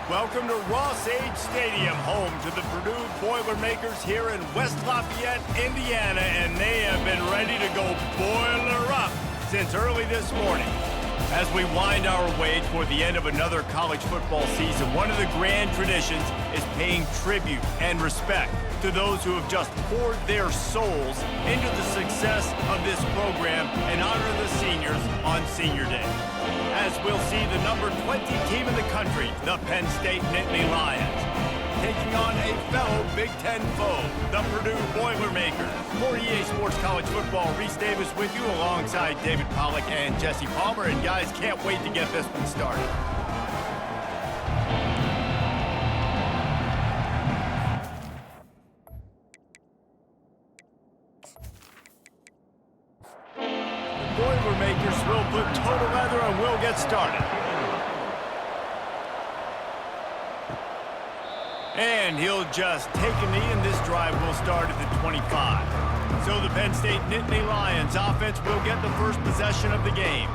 Welcome to Ross-Age Stadium, home to the Purdue Boilermakers here in West Lafayette, Indiana, and they have been ready to go boiler up since early this morning. As we wind our way toward the end of another college football season, one of the grand traditions is paying tribute and respect to those who have just poured their souls into the success of this program and honor the seniors on Senior Day. As we'll see the number 20 team in the country, the Penn State Nittany Lions, taking on a fellow Big Ten foe, the Purdue Boilermakers. For EA Sports College Football, Reese Davis with you alongside David Pollack and Jesse Palmer. And guys, can't wait to get this one started. The Boilermakers will put total leather and we'll get started. And he'll just take a knee, and this drive will start at the 25. So the Penn State Nittany Lions offense will get the first possession of the game.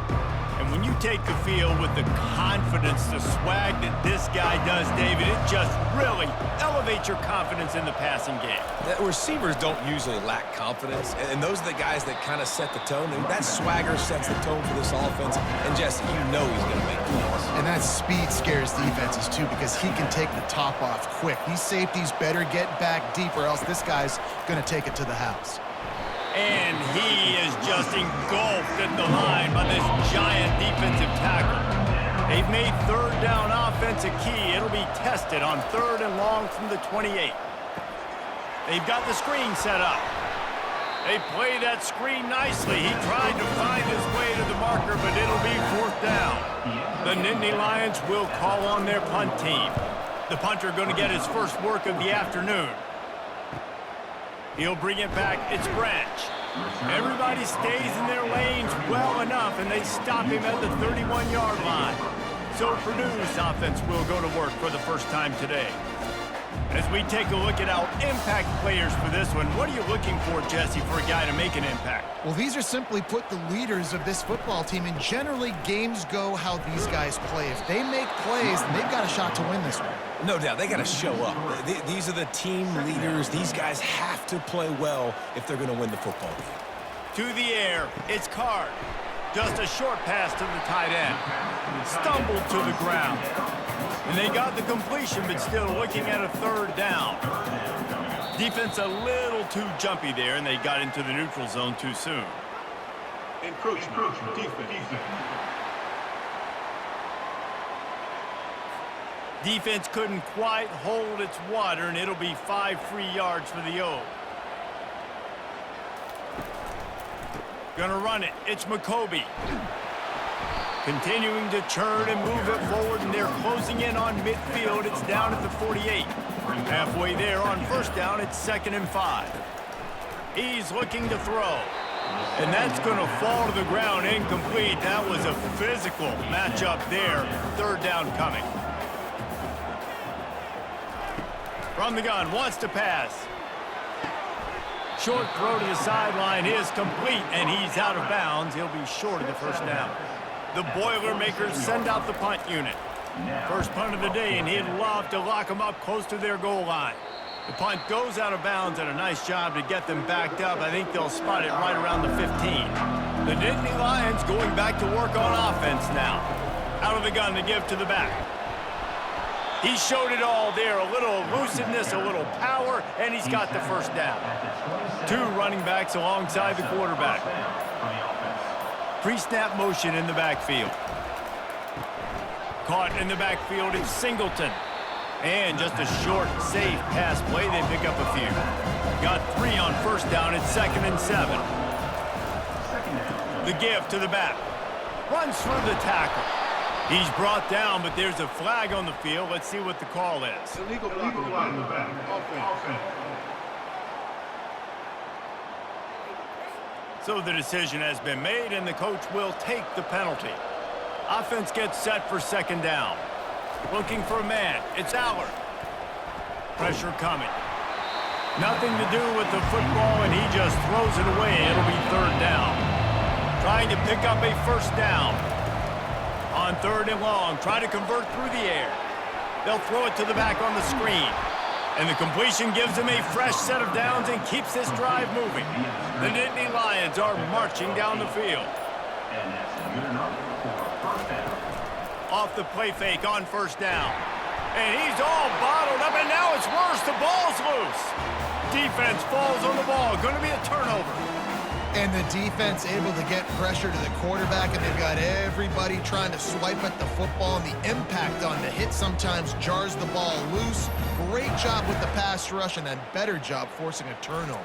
And when you take the field with the confidence, the swag that this guy does, David, it just really elevates your confidence in the passing game. The receivers don't usually lack confidence, and those are the guys that kind of set the tone. And that swagger sets the tone for this offense, and Jesse, you know he's going to make plays. And that speed scares defenses, too, because he can take the top off quick. These safeties better get back deep, or else this guy's going to take it to the house. And he is just engulfed at the line by this giant defensive tackle. They've made third down offense a key. It'll be tested on 3rd and long from the 28. They've got the screen set up. They play that screen nicely. He tried to find his way to the marker, but it'll be 4th down. The Nittany Lions will call on their punt team. The punter going to get his first work of the afternoon. He'll bring it back. It's Branch. Everybody stays in their lanes well enough, and they stop him at the 31-yard line. So Purdue's offense will go to work for the first time today. As we take a look at our impact players for this one, what are you looking for, Jesse, for a guy to make an impact? Well, these are simply put the leaders of this football team, and generally games go how these guys play. If they make plays, then they've got a shot to win this one. No doubt, they got to show up. These are the team leaders. These guys have to play well if they're going to win the football game. To the air, it's Card. Just a short pass to the tight end. Stumbled to the ground. And they got the completion, but still looking at a 3rd down. Defense a little too jumpy there, and they got into the neutral zone too soon. Encroachment. Defense. Defense couldn't quite hold its water, and it'll be 5 free yards for the O. Gonna run it. It's McCoby. Continuing to churn and move it forward, and they're closing in on midfield. It's down at the 48. Halfway there on 1st down, it's 2nd and 5. He's looking to throw. And that's going to fall to the ground incomplete. That was a physical matchup there. 3rd down coming. From the gun, wants to pass. Short throw to the sideline is complete, and he's out of bounds. He'll be short of the 1st down. The Boilermakers send out the punt unit. First punt of the day, and he'd love to lock them up close to their goal line. The punt goes out of bounds, and a nice job to get them backed up. I think they'll spot it right around the 15. The Nittany Lions going back to work on offense now. Out of the gun to give to the back. He showed it all there, a little elusiveness, a little power, and he's got the 1st down. 2 running backs alongside the quarterback. Pre-snap motion in the backfield. Caught in the backfield, it's Singleton. And just a short, safe pass play, they pick up a few. Got 3 on 1st down, it's 2nd and 7. The give to the back. Runs through the tackle. He's brought down, but there's a flag on the field. Let's see what the call is. Illegal flag in the back. Offense. So the decision has been made, and the coach will take the penalty. Offense gets set for 2nd down. Looking for a man. It's Allard. Pressure coming. Nothing to do with the football, and he just throws it away. It'll be 3rd down. Trying to pick up a 1st down. On 3rd and long, try to convert through the air. They'll throw it to the back on the screen. And the completion gives him a fresh set of downs and keeps this drive moving. The Nittany Lions are marching down the field. Off the play fake on first down. And he's all bottled up, and now it's worse. The ball's loose. Defense falls on the ball. Going to be a turnover. And the defense able to get pressure to the quarterback, and they've got everybody trying to swipe at the football, and the impact on the hit sometimes jars the ball loose. Great job with the pass rush, and a better job forcing a turnover.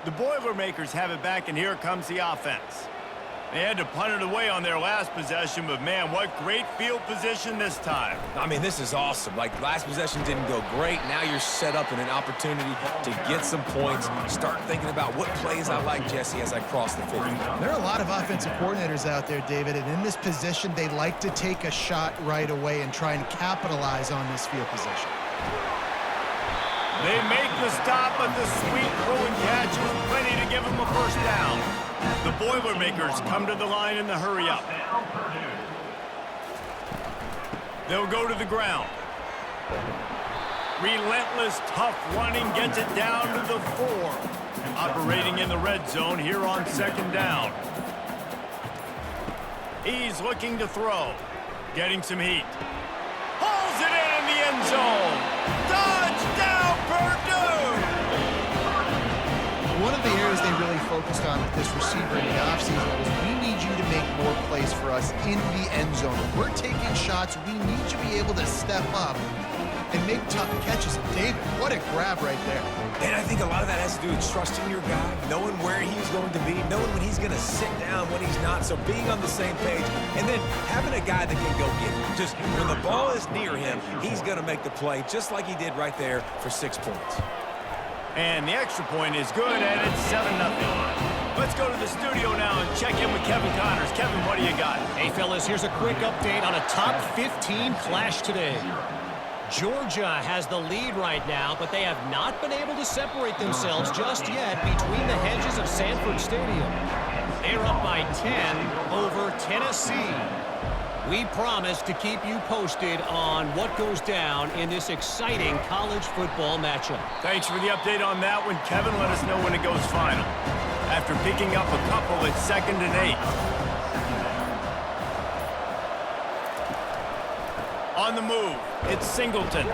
The Boilermakers have it back, and here comes the offense. They had to punt it away on their last possession, but man, what great field position this time. I mean, this is awesome. Like, last possession didn't go great. Now you're set up in an opportunity to get some points. Start thinking about what plays I like, Jesse, as I cross the 50. There are a lot of offensive coordinators out there, David, and in this position, they like to take a shot right away and try and capitalize on this field position. They make the stop, but the sweet throw and catch is plenty to give them a first down. The Boilermakers come to the line in the hurry-up. They'll go to the ground. Relentless, tough running gets it down to the 4. Operating in the red zone here on second down. He's looking to throw. Getting some heat. Pulls it in the end zone. Touchdown, Purdue! One of the areas they really focused on with this receiver in the offseason was we need you to make more plays for us in the end zone. When we're taking shots, we need you to be able to step up and make tough catches. And David, what a grab right there. And I think a lot of that has to do with trusting your guy, knowing where he's going to be, knowing when he's going to sit down, when he's not. So being on the same page, and then having a guy that can go get it. Just when the ball is near him, he's going to make the play, just like he did right there for 6 points. And the extra point is good, and it's 7-0. Let's go to the studio now and check in with Kevin Connors. Kevin, what do you got? Hey, fellas, here's a quick update on a top 15 clash today. Georgia has the lead right now, but they have not been able to separate themselves just yet between the hedges of Sanford Stadium. They're up by 10 over Tennessee. We promise to keep you posted on what goes down in this exciting college football matchup. Thanks for the update on that one, Kevin. Let us know when it goes final. After picking up a couple, it's 2nd and 8. On the move, it's Singleton.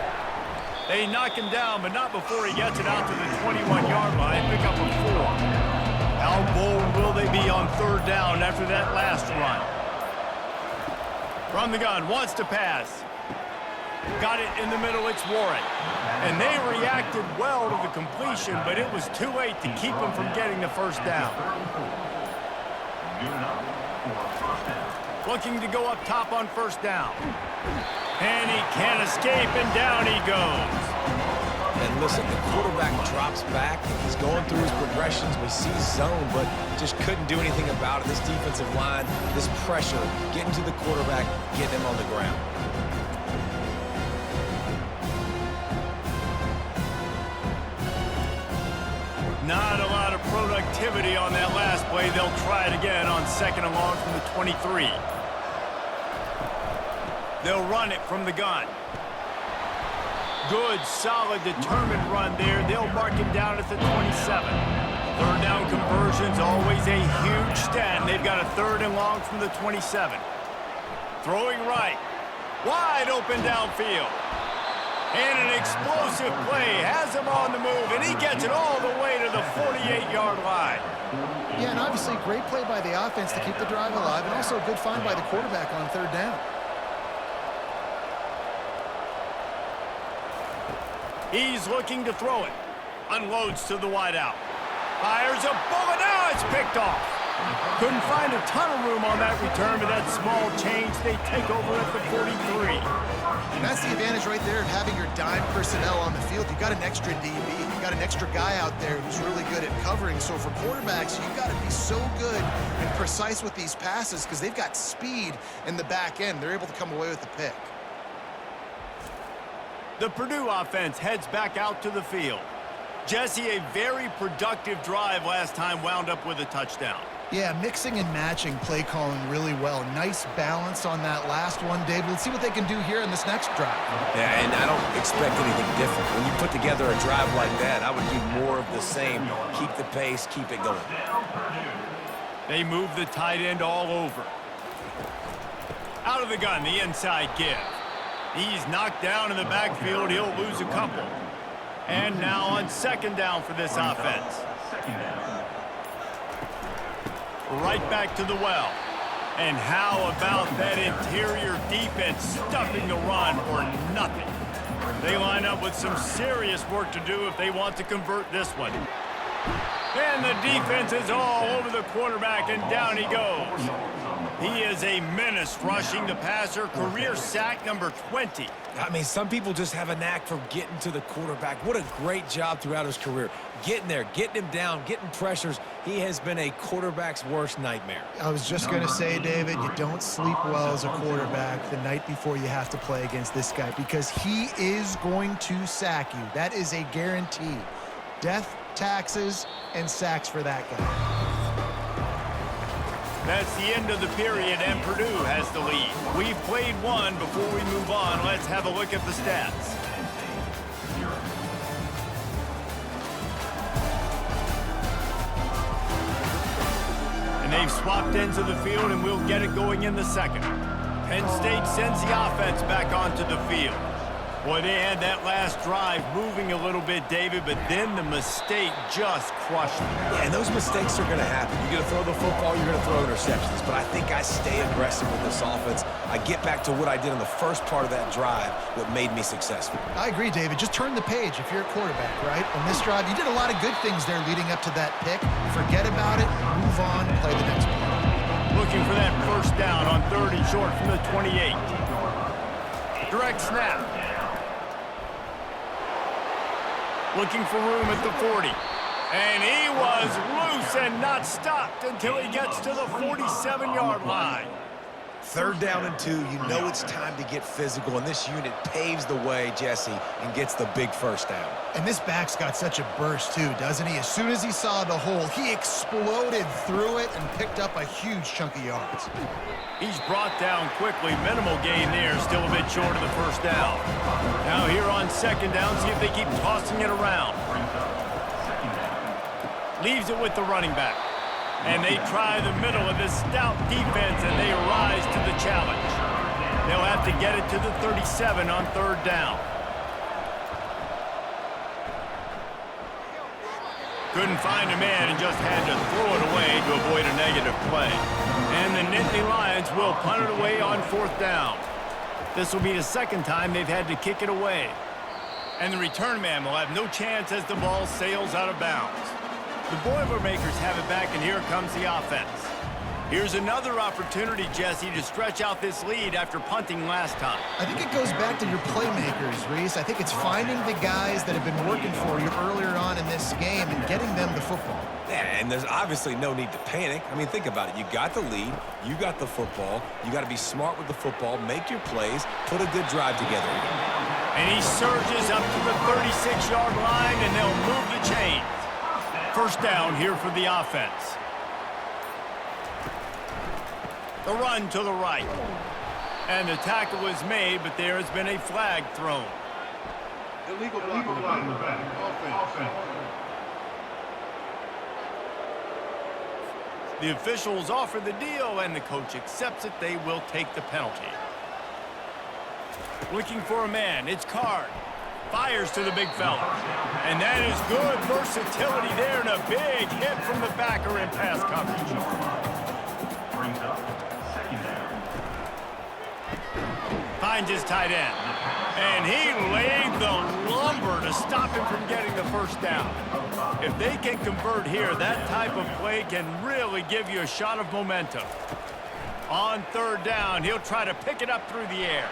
They knock him down, but not before he gets it out to the 21-yard line. Pick up a 4. How bold will they be on 3rd down after that last run? From the gun, wants to pass. Got it in the middle, it's Warren. And they reacted well to the completion, but it was too late to keep him from getting the first down. Looking to go up top on 1st down. And he can't escape, and down he goes. And listen, the quarterback drops back. He's going through his progressions. We see zone, but just couldn't do anything about it. This defensive line, this pressure, getting to the quarterback, getting him on the ground. Not a lot of productivity on that last play. They'll try it again on 2nd and long from the 23. They'll run it from the gun. Good, solid, determined run there. They'll mark him down at the 27. 3rd down conversion's always a huge stat. They've got a 3rd and long from the 27. Throwing right. Wide open downfield. And an explosive play has him on the move, and he gets it all the way to the 48-yard line. Yeah, and obviously great play by the offense to keep the drive alive, and also a good find by the quarterback on 3rd down. He's looking to throw it. Unloads to the wideout. Fires a bullet. Now it's picked off. Couldn't find a ton of room on that return, but that small change, they take over at the 43. And that's the advantage right there of having your dime personnel on the field. You've got an extra DB. You've got an extra guy out there who's really good at covering. So for quarterbacks, you've got to be so good and precise with these passes because they've got speed in the back end. They're able to come away with the pick. The Purdue offense heads back out to the field. Jesse, a very productive drive last time wound up with a touchdown. Yeah, mixing and matching play calling really well. Nice balance on that last one, David. Let's see what they can do here in this next drive. Yeah, and I don't expect anything different. When you put together a drive like that, I would do more of the same. Keep the pace, keep it going. They move the tight end all over. Out of the gun, the inside give. He's knocked down in the backfield. He'll lose a couple. And now on second down for this offense. Right back to the well. And how about that interior defense stuffing the run or nothing? They line up with some serious work to do if they want to convert this one. And the defense is all over the quarterback, and down he goes. He is a menace rushing the passer, career sack number 20. I mean, some people just have a knack for getting to the quarterback. What a great job throughout his career. Getting there, getting him down, getting pressures. He has been a quarterback's worst nightmare. I was just going to say, David, you don't sleep well as a quarterback the night before you have to play against this guy because he is going to sack you. That is a guarantee. Death, taxes, and sacks for that guy. That's the end of the period, and Purdue has the lead. We've played one. Before we move on, let's have a look at the stats. And they've swapped ends of the field, and we'll get it going in the second. Penn State sends the offense back onto the field. Boy, they had that last drive moving a little bit, David, but then the mistake just crushed them. Yeah, and those mistakes are going to happen. You're going to throw the football, you're going to throw interceptions. But I think I stay aggressive with this offense. I get back to what I did in the first part of that drive, what made me successful. I agree, David. Just turn the page if you're a quarterback, right? On this drive, you did a lot of good things there leading up to that pick. Forget about it, move on, play the next play. Looking for that first down on 3rd and short from the 28. Direct snap. Looking for room at the 40. And he was loose and not stopped until he gets to the 47-yard line. 3rd down and 2, you know it's time to get physical, and this unit paves the way, Jesse, and gets the big first down. And this back's got such a burst, too, doesn't he? As soon as he saw the hole, he exploded through it and picked up a huge chunk of yards. He's brought down quickly. Minimal gain there, still a bit short of the first down. Now here on second down, see if they keep tossing it around. Leaves it with the running back. And they try the middle of this stout defense, and they rise to the challenge. They'll have to get it to the 37 on 3rd down. Couldn't find a man and just had to throw it away to avoid a negative play. And the Nittany Lions will punt it away on 4th down. This will be the second time they've had to kick it away. And the return man will have no chance as the ball sails out of bounds. The Boilermakers have it back, and here comes the offense. Here's another opportunity, Jesse, to stretch out this lead after punting last time. I think it goes back to your playmakers, Reese. I think it's finding the guys that have been working for you earlier on in this game and getting them the football. Yeah, and there's obviously no need to panic. I mean, think about it. You got the lead. You got the football. You got to be smart with the football, make your plays, put a good drive together. And he surges up to the 36-yard line, and they'll move the chains. First down here for the offense. The run to the right. And the tackle was made, but there has been a flag thrown. Illegal flag in the back. Offense. The officials offer the deal, and the coach accepts it. They will take the penalty. Looking for a man. It's Card. Fires to the big fella. And that is good versatility there, and a big hit from the backer in pass coverage. Brings up second down. Finds his tight end. And he laid the lumber to stop him from getting the first down. If they can convert here, that type of play can really give you a shot of momentum. On 3rd down, he'll try to pick it up through the air.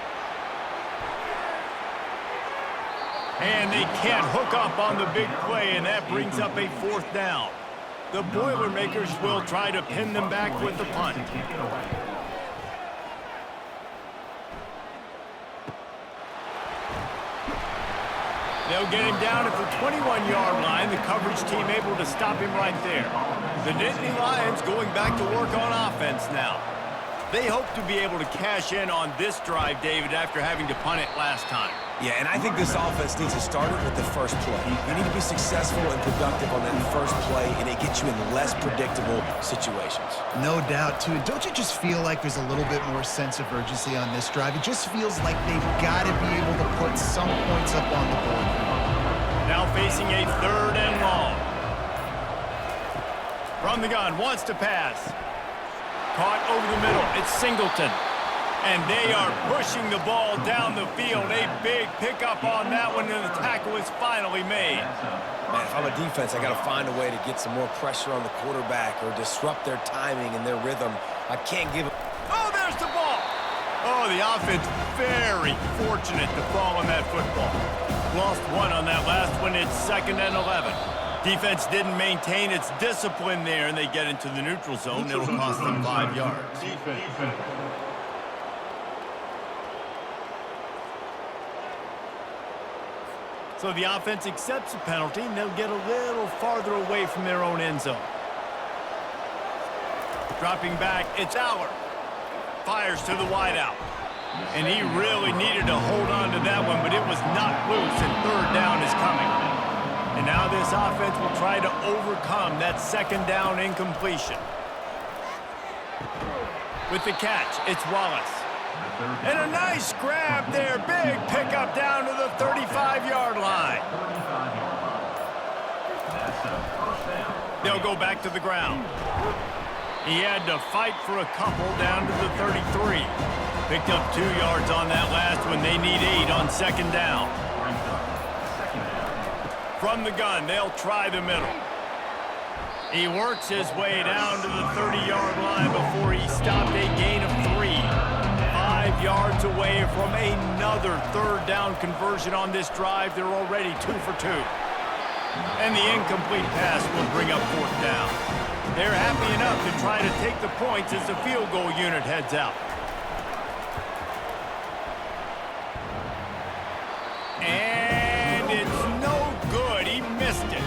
And they can't hook up on the big play, and that brings up a 4th down. The Boilermakers will try to pin them back with the punt. They'll get him down at the 21-yard line. The coverage team able to stop him right there. The Nittany Lions going back to work on offense now. They hope to be able to cash in on this drive, David, after having to punt it last time. Yeah, and I think this offense needs to start it with the first play. You need to be successful and productive on that first play, and it gets you in less predictable situations. No doubt, too. Don't you just feel like there's a little bit more sense of urgency on this drive? It just feels like they've got to be able to put some points up on the board. Now facing a 3rd and long. From the gun, wants to pass. Caught over the middle. It's Singleton. And they are pushing the ball down the field. A big pickup on that one, and the tackle is finally made. Man, if I'm a defense, I got to find a way to get some more pressure on the quarterback or disrupt their timing and their rhythm. I can't give it. Oh, there's the ball. Oh, the offense very fortunate to fall on that football. Lost one on that last one. It's 2nd and 11. Defense didn't maintain its discipline there, and they get into the neutral zone. It'll cost them 5 yards. So the offense accepts the penalty, and they'll get a little farther away from their own end zone. Dropping back, it's Aller. Fires to the wideout. And he really needed to hold on to that one, but it was not loose, and 3rd down is coming. And now this offense will try to overcome that 2nd down incompletion. With the catch, it's Wallace. And a nice grab there. Big pickup down to the 35-yard line. They'll go back to the ground. He had to fight for a couple down to the 33. Picked up 2 yards on that last one. They need 8 on 2nd down. From the gun, they'll try the middle. He works his way down to the 30-yard line before he stopped, a gain of 3. 5 yards away from another 3rd down conversion on this drive. They're already 2 for 2. And the incomplete pass will bring up 4th down. They're happy enough to try to take the points as the field goal unit heads out. And it's no good. He missed it.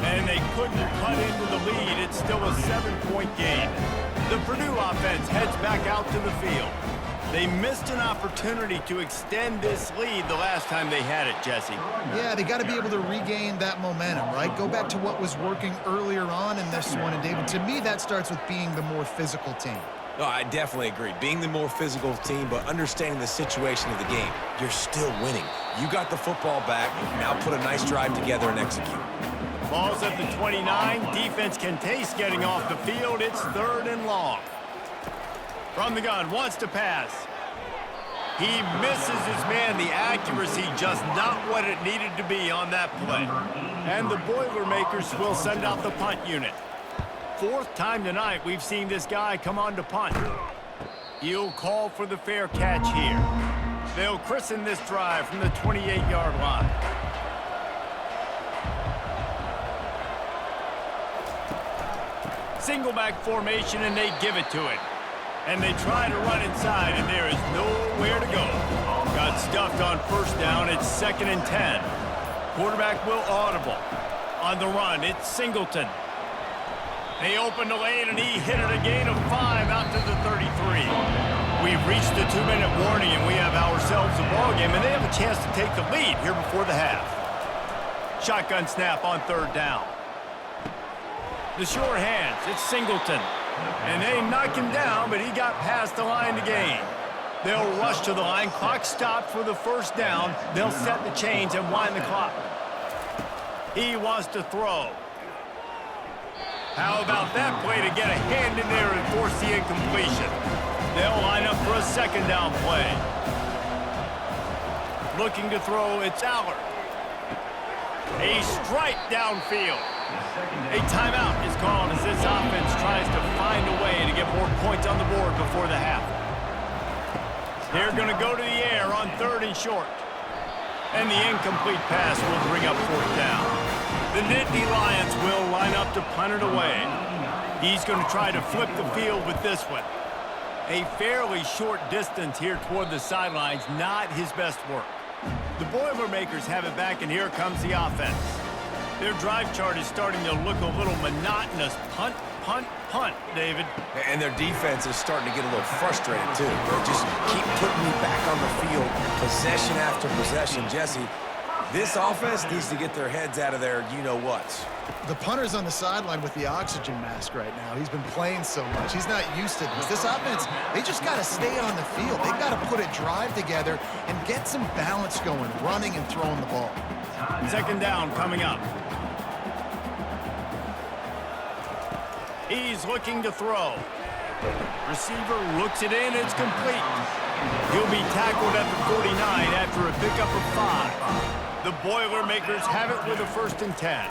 And they couldn't cut into the lead. It's still a 7-point game. The Purdue offense heads back out to the field. They missed an opportunity to extend this lead the last time they had it, Jesse. Yeah, they got to be able to regain that momentum, right? Go back to what was working earlier on in this one. And, David, to me, that starts with being the more physical team. No, I definitely agree. Being the more physical team, but understanding the situation of the game. You're still winning. You got the football back. Now put a nice drive together and execute. Ball's at the 29. Defense can taste getting off the field. It's 3rd and long. From the gun, wants to pass. He misses his man. The accuracy just not what it needed to be on that play. And the Boilermakers will send out the punt unit. 4th time tonight we've seen this guy come on to punt. He'll call for the fair catch here. They'll christen this drive from the 28-yard line. Single back formation, and they give it to it. And they try to run inside, and there is nowhere to go. Got stuffed on 1st down. It's 2nd and 10. Quarterback will audible. On the run, it's Singleton. They open the lane, and he hit it a gain of 5 out to the 33. We've reached the 2-minute warning, and we have ourselves a ball game, and they have a chance to take the lead here before the half. Shotgun snap on 3rd down. The short hands, it's Singleton. And they knock him down, but he got past the line to gain. They'll rush to the line. Clock stopped for the 1st down. They'll set the chains and wind the clock. He wants to throw. How about that play to get a hand in there and force the incompletion? They'll line up for a 2nd down play. Looking to throw, it's Aller. A strike downfield. A timeout is called as this offense tries to find a way to get more points on the board before the half. They're going to go to the air on 3rd and short. And the incomplete pass will bring up 4th down. The Nittany Lions will line up to punt it away. He's going to try to flip the field with this one. A fairly short distance here toward the sidelines, not his best work. The Boilermakers have it back, and here comes the offense. Their drive chart is starting to look a little monotonous. Punt, punt, punt, David. And their defense is starting to get a little frustrated, too. They just keep putting me back on the field, possession after possession. Jesse, this offense needs to get their heads out of their you-know-whats. The punter's on the sideline with the oxygen mask right now. He's been playing so much. He's not used to this. This offense, they just got to stay on the field. They've got to put a drive together and get some balance going, running and throwing the ball. Second down coming up. He's looking to throw. Receiver looks it in. It's complete. He'll be tackled at the 49 after a pickup of 5. The Boilermakers have it with a 1st and 10.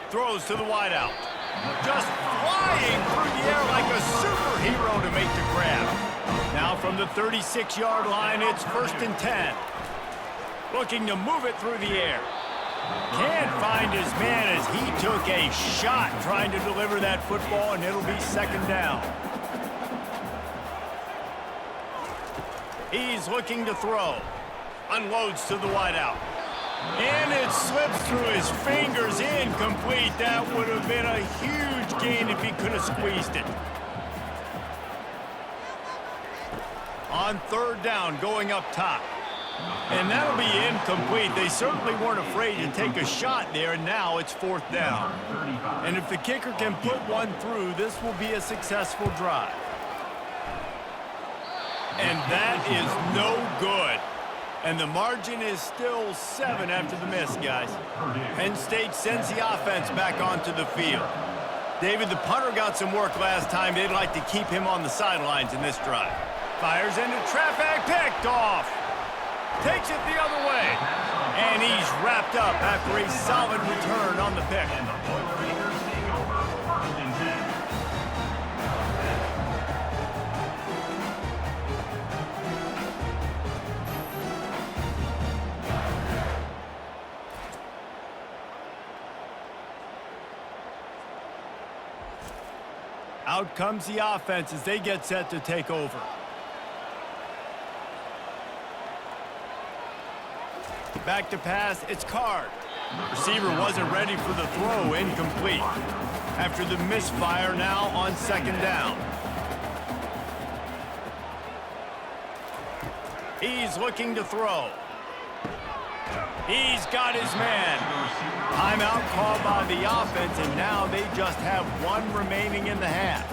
Throws to the wideout. Just flying through the air like a superhero to make the grab. Now from the 36-yard line, it's 1st and 10. Looking to move it through the air. Can't find his man as he took a shot trying to deliver that football, and it'll be 2nd down. He's looking to throw. Unloads to the wideout. And it slips through his fingers, incomplete. That would have been a huge gain if he could have squeezed it. On 3rd down, going up top. And that'll be incomplete. They certainly weren't afraid to take a shot there, and now it's 4th down. And if the kicker can put one through, this will be a successful drive. And that is no good. And the margin is still 7 after the miss, guys. Penn State sends the offense back onto the field. David, the punter got some work last time. They'd like to keep him on the sidelines in this drive. Fires into traffic, picked off. Takes it the other way. And he's wrapped up after a solid return on the pick. Out comes the offense as they get set to take over. Back to pass, it's Card. Receiver wasn't ready for the throw, incomplete. After the misfire, now on 2nd down. He's looking to throw. He's got his man. Timeout called by the offense, and now they just have 1 remaining in the half.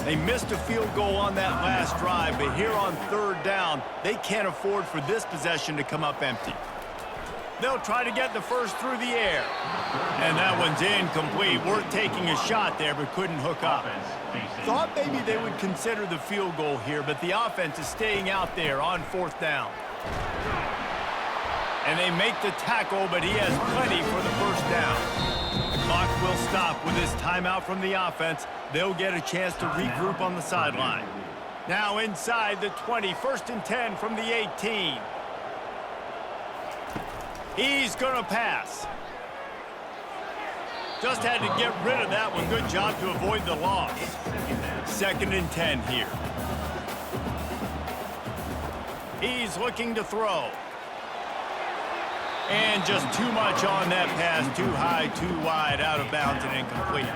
They missed a field goal on that last drive, but here on 3rd down, they can't afford for this possession to come up empty. They'll try to get the first through the air. And that one's incomplete. Worth taking a shot there, but couldn't hook up. Thought maybe they would consider the field goal here, but the offense is staying out there on 4th down. And they make the tackle, but he has plenty for the 1st down. The clock will stop with this timeout from the offense. They'll get a chance to regroup on the sideline. Now inside the 20, 1st and 10 from the 18. He's going to pass. Just had to get rid of that one. Good job to avoid the loss. 2nd and 10 here. He's looking to throw. And just too much on that pass. Too high, too wide, out of bounds, and incomplete.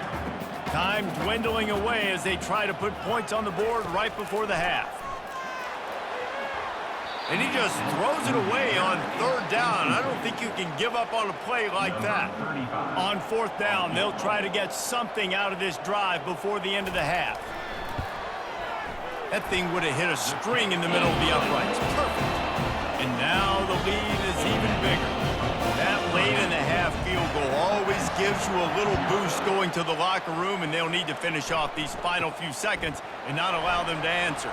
Time dwindling away as they try to put points on the board right before the half. And he just throws it away on 3rd down. I don't think you can give up on a play like that. On 4th down, they'll try to get something out of this drive before the end of the half. That thing would have hit a string in the middle of the uprights. Perfect. And now the lead is even bigger. That late in the half field goal always gives you a little boost going to the locker room, and they'll need to finish off these final few seconds and not allow them to answer.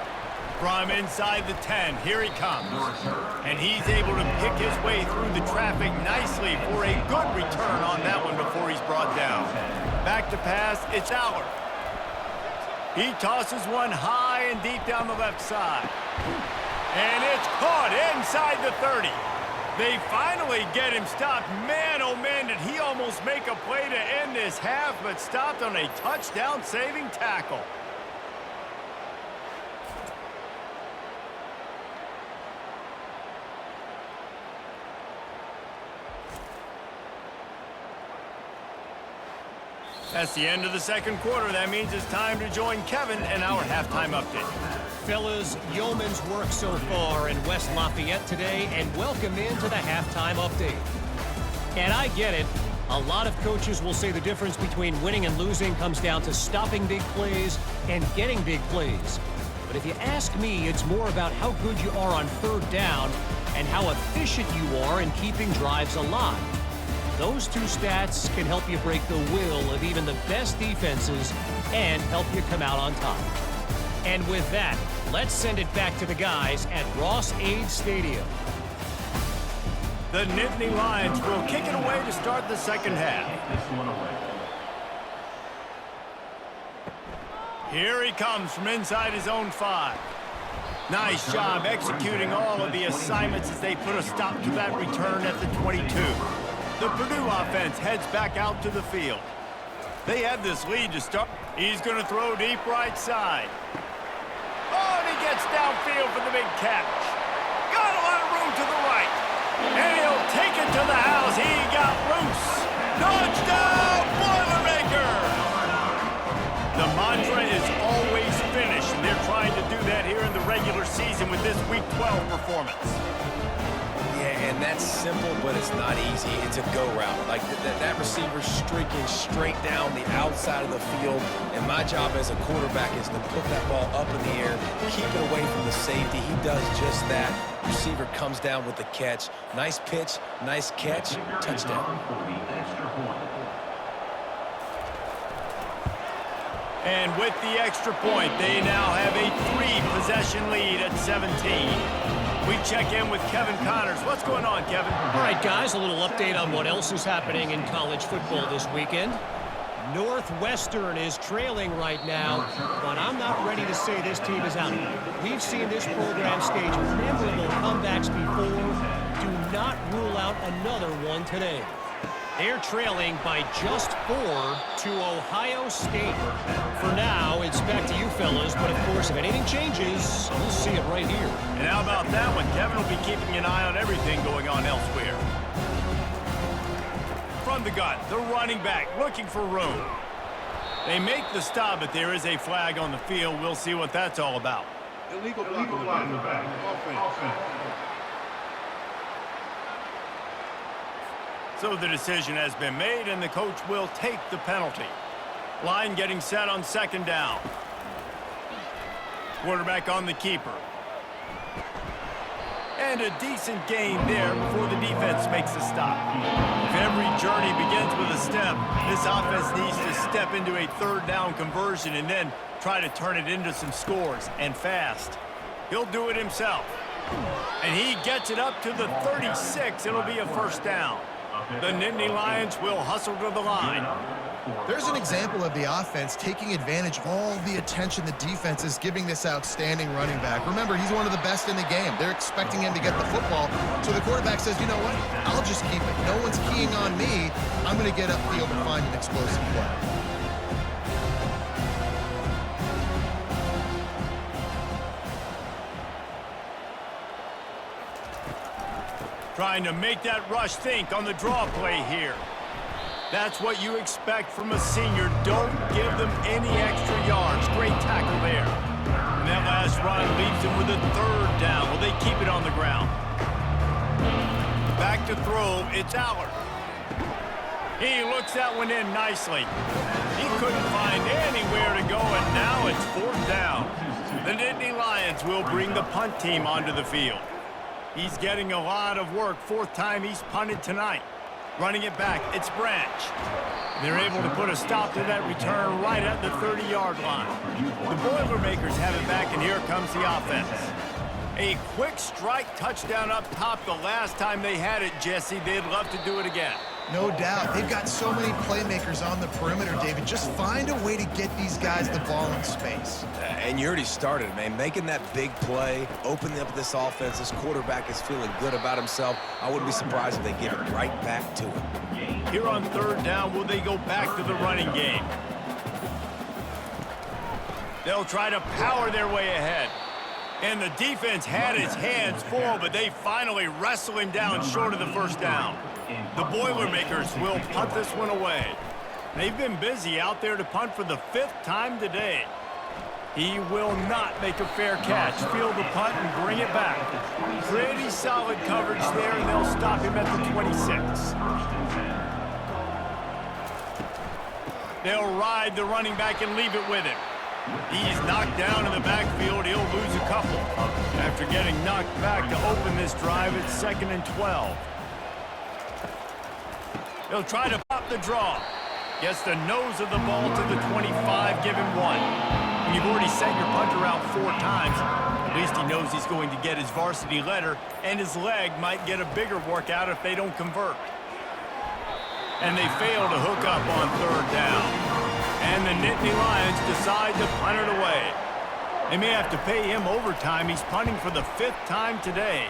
From inside the 10, here he comes. And he's able to pick his way through the traffic nicely for a good return on that one before he's brought down. Back to pass, it's Aller. He tosses one high and deep down the left side. And it's caught inside the 30. They finally get him stopped. Man, oh man, did he almost make a play to end this half, but stopped on a touchdown-saving tackle. That's the end of the second quarter. That means it's time to join Kevin in our halftime update. Fellas, yeoman's work so far in West Lafayette today, and welcome into the halftime update. And I get it. A lot of coaches will say the difference between winning and losing comes down to stopping big plays and getting big plays. But if you ask me, it's more about how good you are on third down and how efficient you are in keeping drives alive. Those two stats can help you break the will of even the best defenses and help you come out on top. And with that, let's send it back to the guys at Ross-Ade Stadium. The Nittany Lions will kick it away to start the second half. Here he comes from inside his own 5. Nice job executing all of the assignments as they put a stop to that return at the 22. The Purdue offense heads back out to the field. They have this lead to start. He's going to throw deep right side. Oh, and he gets downfield for the big catch. Got a lot of room to the right. And he'll take it to the house. He got loose. Touchdown, Boilermakers! The mantra is always finish, and they're trying to do that here in the regular season with this Week 12 performance. Yeah, and that's simple, but it's not easy. It's a go route. Like that receiver's streaking straight down the outside of the field, and my job as a quarterback is to put that ball up in the air, keep it away from the safety. He does just that. Receiver comes down with the catch. Nice pitch, nice catch, touchdown. And with the extra point, they now have a 3-possession lead at 17. We check in with Kevin Connors. What's going on, Kevin? All right, guys, a little update on what else is happening in college football this weekend. Northwestern is trailing right now, but I'm not ready to say this team is out. We've seen this program stage memorable comebacks before. Do not rule out another one today. They're trailing by just 4 to Ohio State. For now, it's back to you fellas, but of course, if anything changes, we'll see it right here. And how about that one? Kevin will be keeping an eye on everything going on elsewhere. From the gun, the running back looking for room. They make the stop, but there is a flag on the field. We'll see what that's all about. Illegal block in the back. Offense. So the decision has been made, and the coach will take the penalty. Line getting set on second down. Quarterback on the keeper. And a decent gain there before the defense makes a stop. If every journey begins with a step, this offense needs to step into a third down conversion and then try to turn it into some scores, and fast. He'll do it himself. And he gets it up to the 36. It'll be a first down. The Nittany Lions will hustle to the line. There's an example of the offense taking advantage of all the attention the defense is giving this outstanding running back. Remember, he's one of the best in the game. They're expecting him to get the football. So the quarterback says, you know what? I'll just keep it. No one's keying on me. I'm going to get upfield and find an explosive play. Trying to make that rush think on the draw play here. That's what you expect from a senior. Don't give them any extra yards. Great tackle there. And that last run leaves them with a third down. Will they keep it on the ground? Back to throw. It's Allard. He looks that one in nicely. He couldn't find anywhere to go, and now it's fourth down. The Nittany Lions will bring the punt team onto the field. He's getting a lot of work. Fourth time he's punted tonight. Running it back, it's Branch. They're able to put a stop to that return right at the 30-yard line. The Boilermakers have it back, and here comes the offense. A quick strike touchdown up top the last time they had it, Jesse. They'd love to do it again. No doubt. They've got so many playmakers on the perimeter, David. Just find a way to get these guys the ball in space. And you already started, man. Making that big play, opening up this offense. This quarterback is feeling good about himself. I wouldn't be surprised if they give it right back to him. Here on third down, will they go back to the running game? They'll try to power their way ahead. And the defense had his hands full, but they finally wrestle him down short of the first down. The Boilermakers will punt this one away. They've been busy out there to punt for the 5th time today. He will not make a fair catch. Field the punt and bring it back. Pretty solid coverage there, and they'll stop him at the 26. They'll ride the running back and leave it with him. He's knocked down in the backfield. He'll lose a couple. After getting knocked back to open this drive, it's 2nd and 12. He'll try to pop the draw. Gets the nose of the ball to the 25, give him 1. When you've already sent your punter out 4 times, at least he knows he's going to get his varsity letter, and his leg might get a bigger workout if they don't convert. And they fail to hook up on 3rd down. And the Nittany Lions decide to punt it away. They may have to pay him overtime. He's punting for the 5th time today.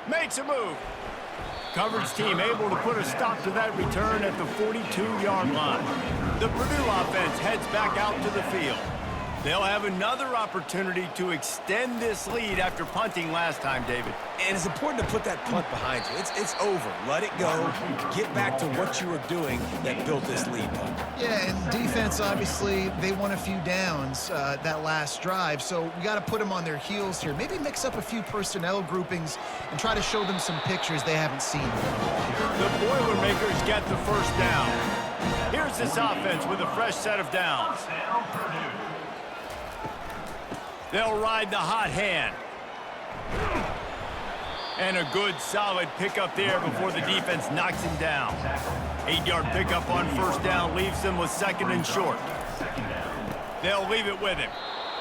Makes a move. Coverage team able to put a stop to that return at the 42-yard line. The Purdue offense heads back out to the field. They'll have another opportunity to extend this lead after punting last time, David. And it's important to put that punt behind you. It's over. Let it go. Get back to what you were doing that built this lead. Yeah, and defense, obviously, they won a few downs that last drive, so we got to put them on their heels here. Maybe mix up a few personnel groupings and try to show them some pictures they haven't seen. The Boilermakers get the 1st down. Here's this offense with a fresh set of downs. They'll ride the hot hand. And a good, solid pickup there before the defense knocks him down. 8-yard pickup on 1st down leaves them with 2nd and short. They'll leave it with him.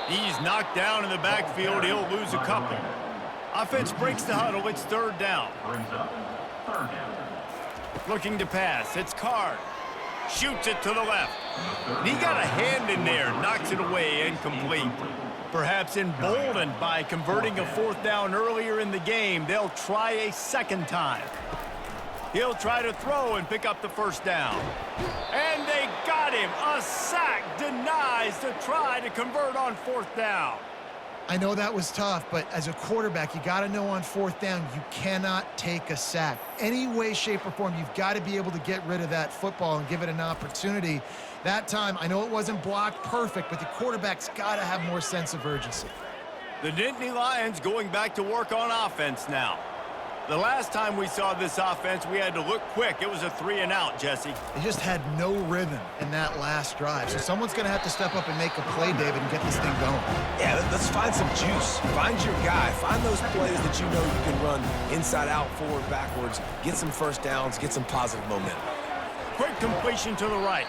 He's knocked down in the backfield. He'll lose a couple. Offense breaks the huddle. It's 3rd down. Looking to pass. It's Card. Shoots it to the left. He got a hand in there. Knocks it away. Incomplete. Perhaps emboldened by converting a 4th down earlier in the game, they'll try a 2nd time. He'll try to throw and pick up the 1st down. And they got him. A sack denies the try to convert on 4th down. I know that was tough, but as a quarterback, you got to know on 4th down, you cannot take a sack. Any way, shape, or form, you've got to be able to get rid of that football and give it an opportunity. That time, I know it wasn't blocked perfect, but the quarterback's got to have more sense of urgency. The Nittany Lions going back to work on offense now. The last time we saw this offense, we had to look quick. It was a 3-and-out, Jesse. They just had no rhythm in that last drive. So someone's going to have to step up and make a play, David, and get this thing going. Yeah, let's find some juice. Find your guy. Find those plays that you know you can run inside out, forward, backwards. Get some 1st downs. Get some positive momentum. Quick completion to the right.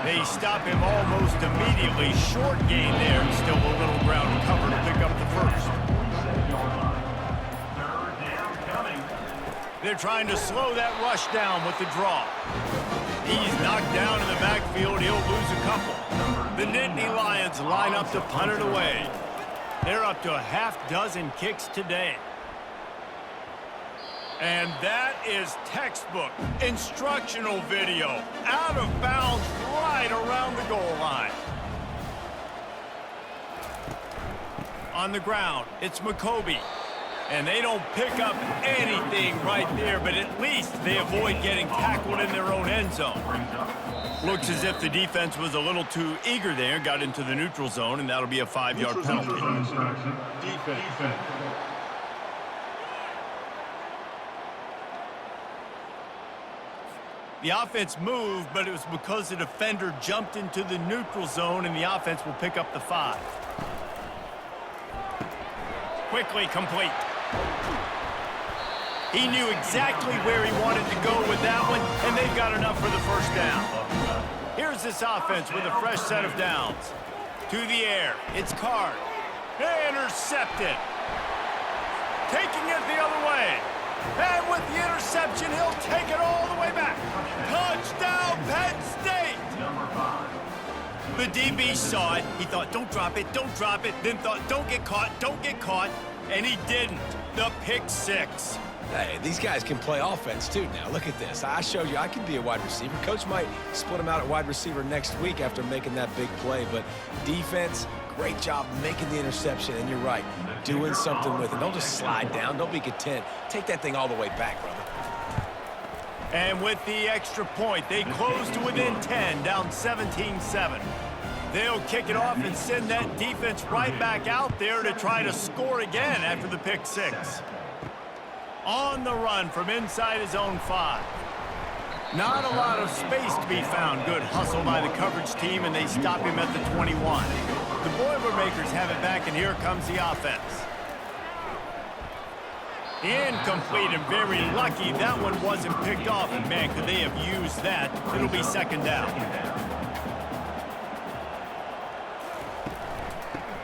They stop him almost immediately. Short gain there. Still a little ground to cover to pick up the 1st. They're trying to slow that rush down with the draw. He's knocked down in the backfield. He'll lose a couple. The Nittany Lions line up to punt it away. They're up to a half-dozen kicks today. And that is textbook instructional video. Out of bounds right around the goal line. On the ground, it's McCoby. And they don't pick up anything right there, but at least they avoid getting tackled in their own end zone. Looks as if the defense was a little too eager there, got into the neutral zone, and that'll be a 5-yard penalty. Defense. The offense moved, but it was because the defender jumped into the neutral zone, and the offense will pick up the 5. Quickly complete. He knew exactly where he wanted to go with that one, and they've got enough for the 1st down. Here's this offense with a fresh set of downs. To the air, it's Card. Intercepted. Taking it the other way. And with the interception, he'll take it all the way back. Touchdown, Penn State! The DB saw it. He thought, don't drop it, then thought, don't get caught, and he didn't. The pick 6. Hey, these guys can play offense, too, now. Look at this. I showed you I can be a wide receiver. Coach might split him out at wide receiver next week after making that big play, but defense, great job making the interception, and you're right, doing something with it. Don't just slide down. Don't be content. Take that thing all the way back, brother. And with the extra point, they close to within 10, down 17-7. They'll kick it off and send that defense right back out there to try to score again after the pick six. On the run from inside his own 5. Not a lot of space to be found. Good hustle by the coverage team, and they stop him at the 21. The Boilermakers have it back, and here comes the offense. Incomplete, and very lucky that one wasn't picked off. And man, could they have used that. It'll be second down.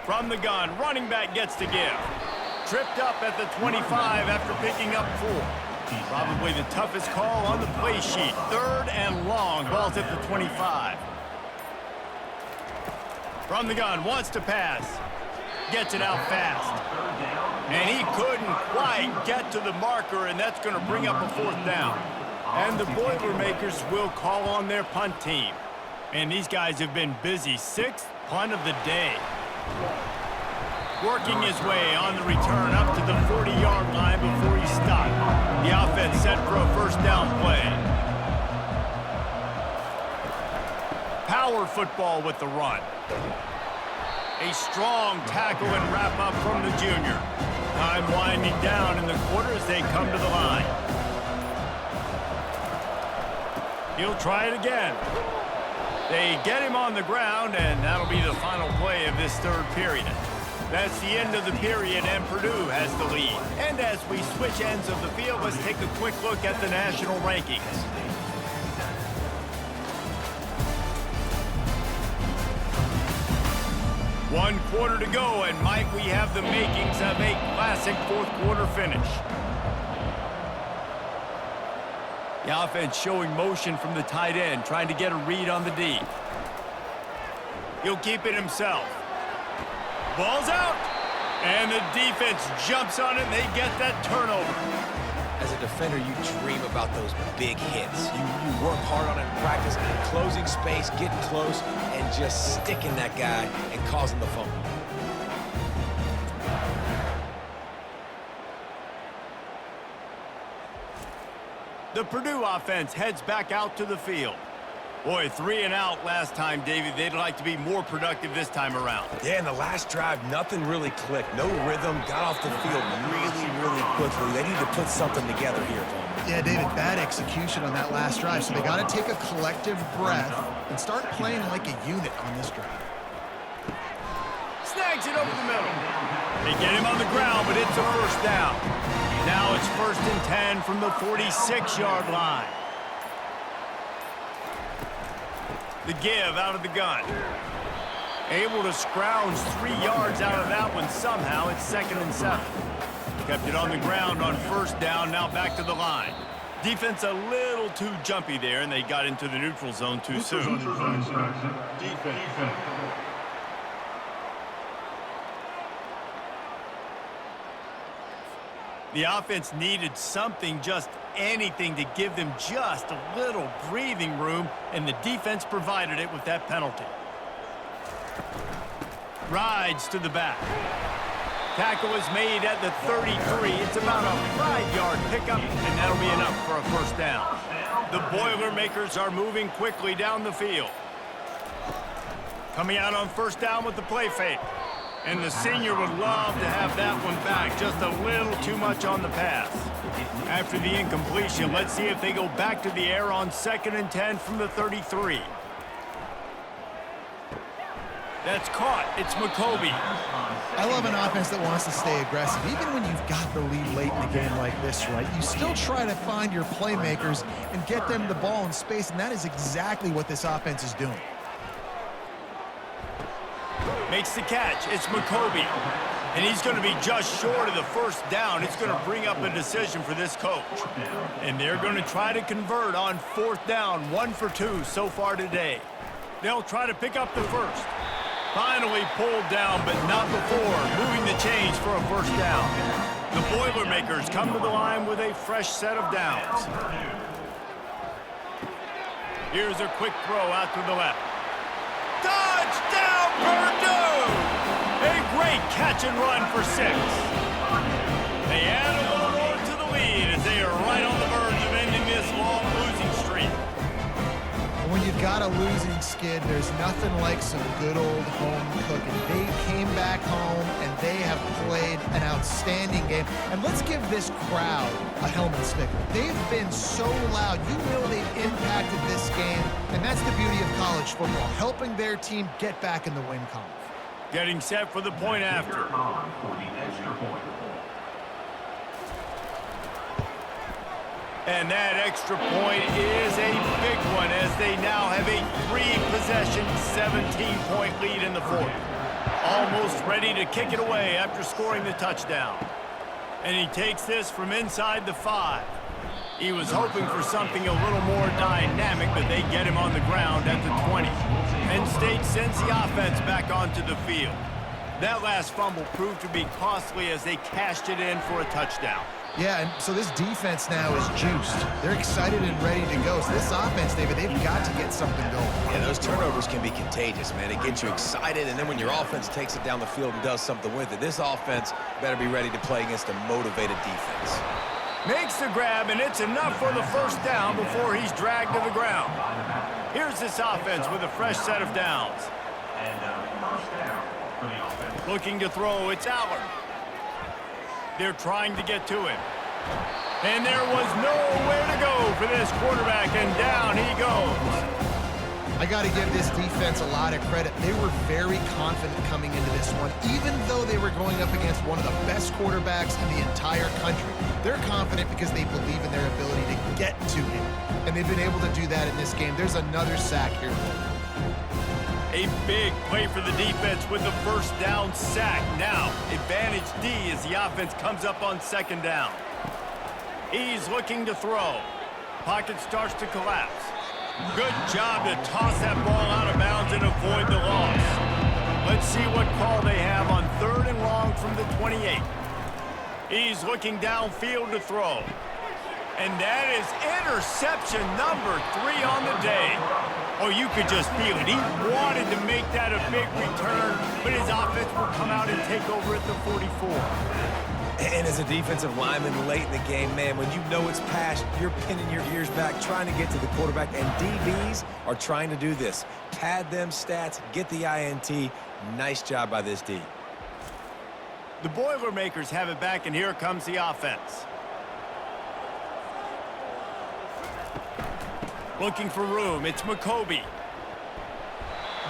From the gun, running back gets to give. Tripped up at the 25 after picking up 4. Probably the toughest call on the play sheet. Third and long, ball's at the 25. From the gun, wants to pass. Gets it out fast. And he couldn't quite get to the marker, and that's going to bring up a 4th down. And the Boilermakers will call on their punt team. And these guys have been busy. 6th punt of the day. Working his way on the return up to the 40-yard line before he stopped. The offense set for a 1st down play. Power football with the run. A strong tackle and wrap up from the junior. Time winding down in the quarter as they come to the line. He'll try it again. They get him on the ground, and that'll be the final play of this 3rd period. That's the end of the period, and Purdue has the lead. And as we switch ends of the field, let's take a quick look at the national rankings. One quarter to go, and Mike, we have the makings of a classic 4th quarter finish. The offense showing motion from the tight end, trying to get a read on the D. He'll keep it himself. Ball's out, and the defense jumps on it, and they get that turnover. As a defender, you dream about those big hits. You work hard on it in practice, closing space, getting close, and just sticking that guy and causing the fumble. The Purdue offense heads back out to the field. Boy, 3 and out last time, David. They'd like to be more productive this time around. Yeah, in the last drive, nothing really clicked. No rhythm, got off the field really quickly. They need to put something together here, Paul. Yeah, David, bad execution on that last drive, so they got to take a collective breath and start playing like a unit on this drive. Snags it over the middle. They get him on the ground, but it's a 1st down. Now it's 1st and 10 from the 46-yard line. The give out of the gun. Able to scrounge 3 yards out of that one somehow. It's 2nd and 7. Kept it on the ground on 1st down, now back to the line. Defense a little too jumpy there, and they got into the neutral zone too soon. Defense. The offense needed something, just anything, to give them just a little breathing room, and the defense provided it with that penalty. Rides to the back. Tackle is made at the 33. It's about a 5-yard pickup, and that'll be enough for a 1st down. The Boilermakers are moving quickly down the field. Coming out on 1st down with the play fake. And the senior would love to have that one back. Just a little too much on the pass. After the incompletion, let's see if they go back to the air on 2nd and 10 from the 33. That's caught. It's McCoby. I love an offense that wants to stay aggressive. Even when you've got the lead late in a game like this, right, you still try to find your playmakers and get them the ball in space, and that is exactly what this offense is doing. Makes the catch. It's McCoby. And he's going to be just short of the 1st down. It's going to bring up a decision for this coach. And they're going to try to convert on 4th down. 1 for 2 so far today. They'll try to pick up the 1st. Finally pulled down, but not before moving the chains for a 1st down. The Boilermakers come to the line with a fresh set of downs. Here's a quick throw out to the left. Touchdown, Purdue! A great catch and run for 6. They add a little more to the lead as they are right on the verge of ending this long got a losing skid, there's nothing like some good old home cooking. They came back home, and they have played an outstanding game. And let's give this crowd a helmet sticker. They've been so loud. You know they've impacted this game, and that's the beauty of college football, helping their team get back in the win column. Getting set for the point after. And that extra point is a big one as they now have a 3-possession, 17-point lead in the fourth. Almost ready to kick it away after scoring the touchdown. And he takes this from inside the 5. He was hoping for something a little more dynamic, but they get him on the ground at the 20. Penn State sends the offense back onto the field. That last fumble proved to be costly as they cashed it in for a touchdown. Yeah, and so this defense now is juiced. They're excited and ready to go. So this offense, David, they've got to get something going. Yeah, those turnovers can be contagious, man. It gets you excited, and then when your offense takes it down the field and does something with it, this offense better be ready to play against a motivated defense. Makes the grab, and it's enough for the first down before he's dragged to the ground. Here's this offense with a fresh set of downs. Looking to throw, it's Allard. They're trying to get to him. And there was nowhere to go for this quarterback, and down he goes. I got to give this defense a lot of credit. They were very confident coming into this one, even though they were going up against one of the best quarterbacks in the entire country. They're confident because they believe in their ability to get to him, and they've been able to do that in this game. There's another sack here. A big play for the defense with the first down sack. Now, advantage D as the offense comes up on second down. He's looking to throw. Pocket starts to collapse. Good job to toss that ball out of bounds and avoid the loss. Let's see what call they have on 3rd and long from the 28. He's looking downfield to throw. And that is interception number 3 on the day. Oh, you could just feel it. He wanted to make that a big return, but his offense will come out and take over at the 44. And as a defensive lineman late in the game, man, when you know it's past, you're pinning your ears back, trying to get to the quarterback, and DBs are trying to do this. Pad them stats, get the INT. Nice job by this D. The Boilermakers have it back, and here comes the offense. Looking for room, it's McCoby.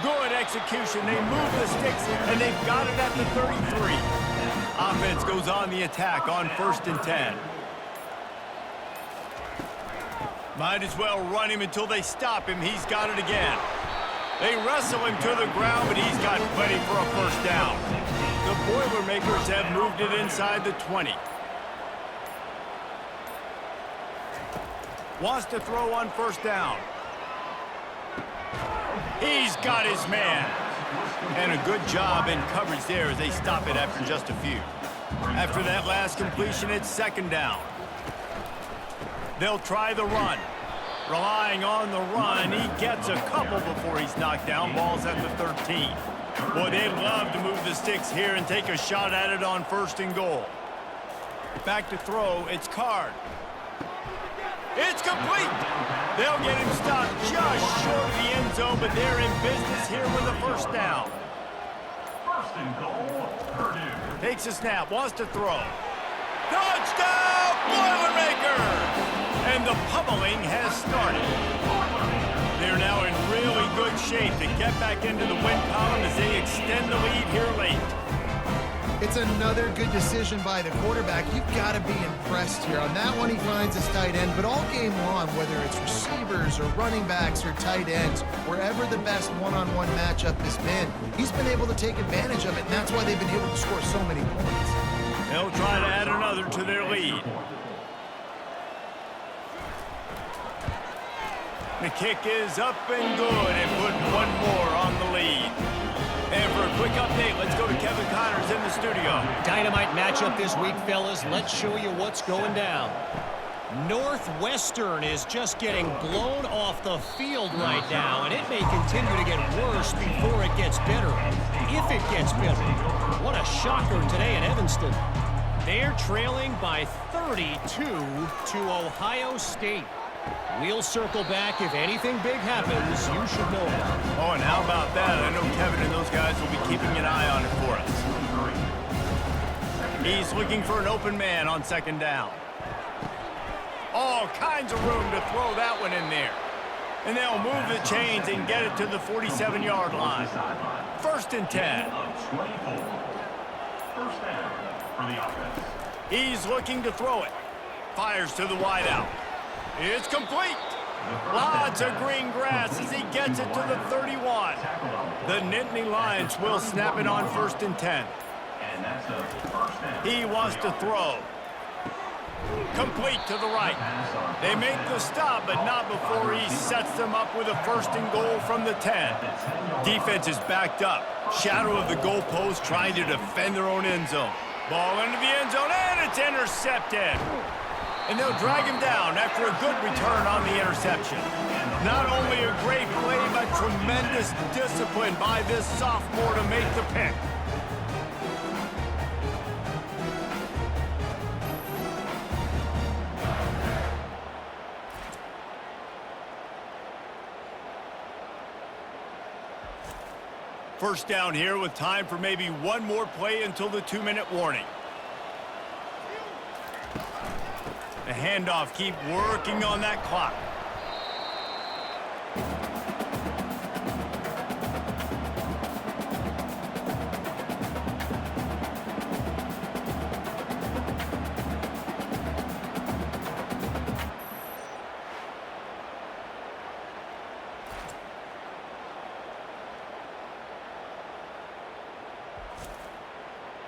Good execution, they move the sticks, and they've got it at the 33. Offense goes on the attack on 1st and 10. Might as well run him until they stop him. He's got it again. They wrestle him to the ground, but he's got plenty for a first down. The Boilermakers have moved it inside the 20. Wants to throw on 1st down. He's got his man. And a good job in coverage there as they stop it after just a few. After that last completion, it's 2nd down. They'll try the run. Relying on the run, he gets a couple before he's knocked down. Ball's at the 13. Boy, they'd love to move the sticks here and take a shot at it on 1st and goal. Back to throw, it's Card. It's complete. They'll get him stopped just short of the end zone, but they're in business here with a first down. 1st and goal, Purdue. Takes a snap, wants to throw. Touchdown, Boilermakers! And the pummeling has started. They're now in really good shape to get back into the win column as they extend the lead here late. It's another good decision by the quarterback. You've got to be impressed here. On that one, he finds his tight end, but all game long, whether it's receivers or running backs or tight ends, wherever the best one-on-one matchup has been, he's been able to take advantage of it, and that's why they've been able to score so many points. They'll try to add another to their lead. The kick is up and good and put one more on the lead. And for a quick update, let's go to Kevin Connors in the studio. Dynamite matchup this week, fellas. Let's show you what's going down. Northwestern is just getting blown off the field right now, and it may continue to get worse before it gets better. If it gets better. What a shocker today in Evanston. They're trailing by 32 to Ohio State. We'll circle back. If anything big happens, you should know about it. Oh, and how about that? I know Kevin and those guys will be keeping an eye on it for us. He's looking for an open man on second down. All kinds of room to throw that one in there. And they'll move the chains and get it to the 47-yard line. 1st and 10. First down for the offense. He's looking to throw it. Fires to the wideout. It's complete. Lots of green grass as he gets it to the 31. The Nittany Lions will snap it on 1st and 10. He wants to throw. Complete to the right. They make the stop, but not before he sets them up with a 1st and goal from the 10. Defense is backed up. Shadow of the goalpost trying to defend their own end zone. Ball into the end zone, and it's intercepted. And they'll drag him down after a good return on the interception. Not only a great play, but tremendous discipline by this sophomore to make the pick. First down here with time for maybe one more play until the 2-minute warning. The handoff, keep working on that clock.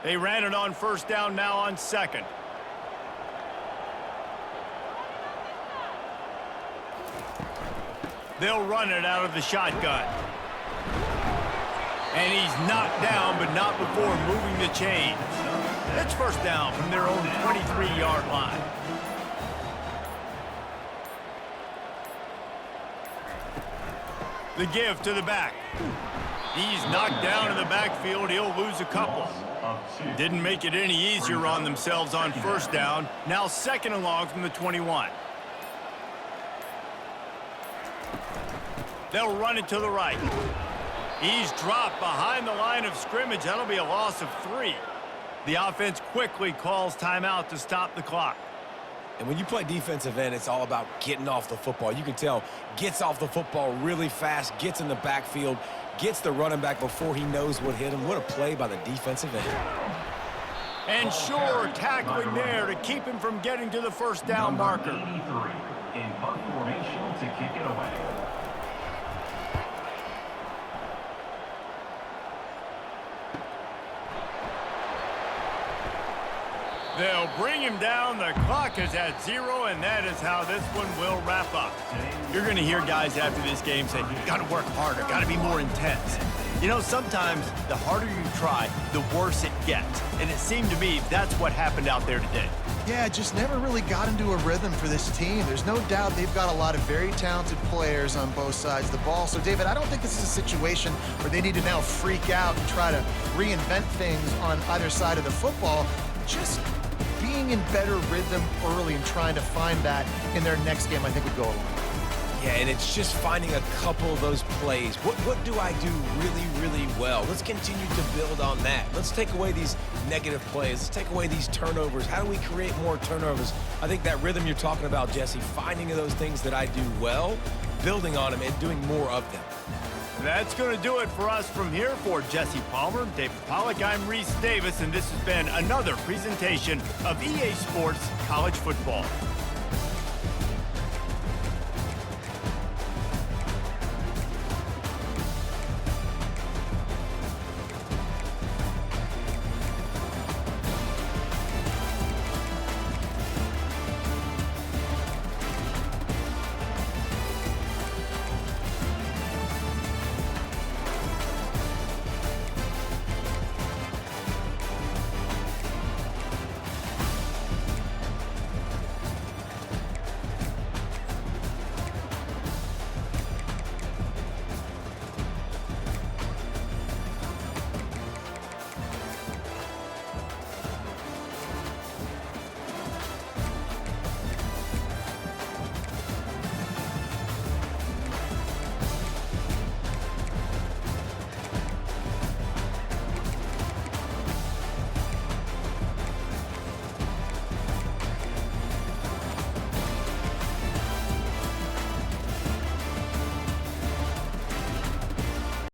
They ran it on 1st down, now on 2nd. They'll run it out of the shotgun. And he's knocked down, but not before moving the chains. It's 1st down from their own 23-yard line. The give to the back. He's knocked down in the backfield. He'll lose a couple. Didn't make it any easier on themselves on 1st down. Now 2nd and long from the 21. They'll run it to the right. He's dropped behind the line of scrimmage. That'll be a loss of 3. The offense quickly calls timeout to stop the clock. And when you play defensive end, it's all about getting off the football. You can tell, gets off the football really fast, gets in the backfield, gets the running back before he knows what hit him. What a play by the defensive end. And sure, tackling there to keep him from getting to the 1st down marker. 83 in punt formation to kick it away. They'll bring him down. The clock is at 0, and that is how this one will wrap up. You're going to hear guys after this game say, you've got to work harder, got to be more intense. You know, sometimes the harder you try, the worse it gets. And it seemed to me that's what happened out there today. Yeah, just never really got into a rhythm for this team. There's no doubt they've got a lot of very talented players on both sides of the ball. So, David, I don't think this is a situation where they need to now freak out and try to reinvent things on either side of the football. Just being in better rhythm early and trying to find that in their next game, I think would go a long way. Yeah, and it's just finding a couple of those plays. What do I do really, really well? Let's continue to build on that. Let's take away these negative plays. Let's take away these turnovers. How do we create more turnovers? I think that rhythm you're talking about, Jesse, finding those things that I do well, building on them, and doing more of them. That's going to do it for us from here. For Jesse Palmer, David Pollack, I'm Reese Davis, and this has been another presentation of EA Sports College Football.